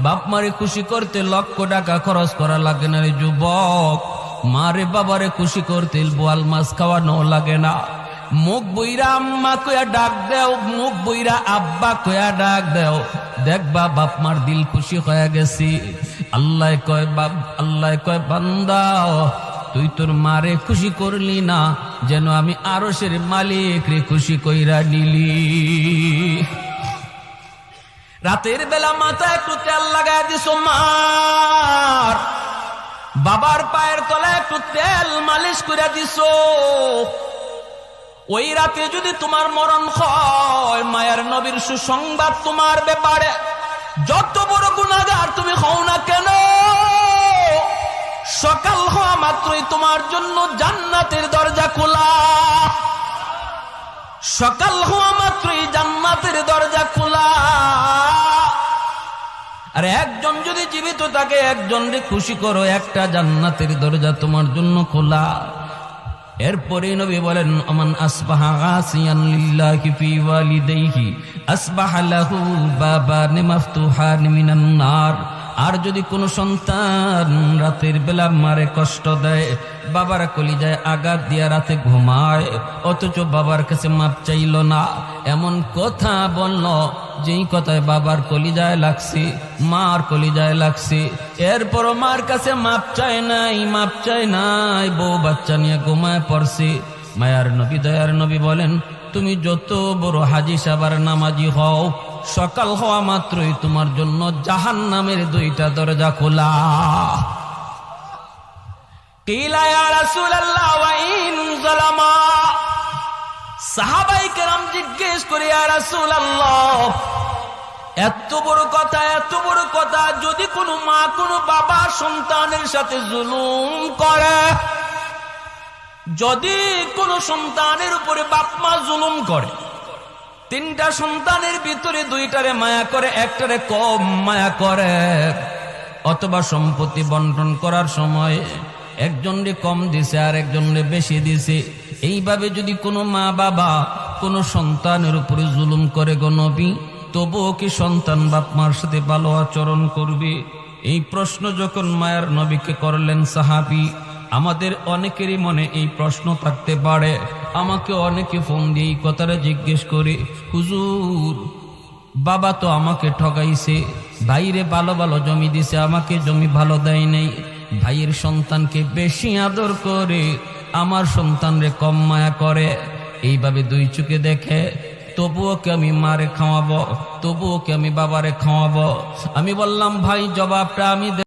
বাপ মারে খুশি করতে লক্ষ টাকা খরচ করা লাগে না রে যুবক। মারে বাবারে খুশি করতে বোয়াল মাছ খাওয়ানো লাগে না। মুখ বইরা আম্মা কয়া ডাক দেও, মুখ বইরা আব্বা কয়া ডাক দেও, দেখবা বাপ মার দিল খুশি হয়ে গেছি। আল্লাহ কয় বান্দা তুই তোর মারে খুশি করলি না, যেন আমি আরশের মালিক রে খুশি কইরা নিলি। রাতের বেলা মাথায় একটু তেল লাগায় দিছো মার, বাবার পায়ের তলায় একটু তেল মালিশ করে দিছো। ওই রাতে যদি তোমার মরণ হয়, মায়ের নবীর সুসংবাদ তোমার ব্যাপারে, যত বড় গুনাহগার তুমি হও না কেন, সকাল হওয়া মাত্রই তোমার জন্য জান্নাতের দরজা খোলা। সকাল হওয়া মাত্রই জান্নাতের দরজা খোলা। আর একজন যদি জীবিত থাকে, একজনকে খুশি করো, একটা জান্নাতের দরজা তোমার জন্য খোলা। এরপরে নবী বলেন, আমান আসবাহা আসিয়ান লিল্লাহি ফি ওয়ালিদাইহি আসবাহা লাহু বাবান মাফতুহান মিনান নার। আর যদি কোনো সন্তান রাতের বেলা মারে কষ্ট দেয়, বাবার কলিজায় আঘাত দিয়া রাতে ঘুমায়, অথচ বাবার কাছে মাপ চাইল না, এমন কথা বলল যেই কথায় বাবার কলিজায় লাগছে, মার কলিজায় লাগছে, এরপরও মার কাছে মাপ চায় নাই, বউ বাচ্চা নিয়ে ঘুমায় পড়ছে। মায়ার নবী দয়ার নবী বলেন, তুমি যত বড় হাজি সাবার নামাজি হও, সকাল হওয়া মাত্রই তোমার জন্য জাহান্নামের দুইটা দরজা খোলা। কিলা ইয়া রাসূলুল্লাহ ওয়া ইন যালামা। সাহাবায়ে কেরাম জিজ্ঞেস করে, ইয়া রাসূলুল্লাহ এত বড় কথা, যদি কোনো মা কোনো বাবা সন্তানের সাথে জুলুম করে, যদি কোনো সন্তানের উপরে বাপ মা জুলুম করে, তিনটা সন্তানের ভিতরে দুইটারে মায়া করে, একটারে কম মায়া করে, অথবা সম্পত্তি বন্টন করার সময় একজনরে কম দিছে আর একজনরে বেশি দিছে, এইভাবে যদি কোনো মা বাবা কোনো সন্তানের উপরে জুলুম করে গো নবী, তবুও কি সন্তান বাপ মার সাথে ভালো আচরণ করবে? এই প্রশ্ন যখন মায়ের নবীকে করলেন সাহাবী, আমাদের অনেকেরই মনে এই প্রশ্ন থাকতে পারে। আমাকে অনেকে ফোন দিয়ে এই কথাটা জিজ্ঞেস করে, হুজুর বাবা তো আমাকে ঠকাইছে, ভাইরে ভালো ভালো জমি দিছে, আমাকে জমি ভালো দেয় নাই, ভাইয়ের সন্তানকে বেশি আদর করে, আমার সন্তানরে কম মায়া করে, এইভাবে দুই চোখে দেখে, তবুও কি আমি মারে খাওয়াবো, তবুও কি আমি বাবারে খাওয়াবো? আমি বললাম, ভাই জবাবটা আমি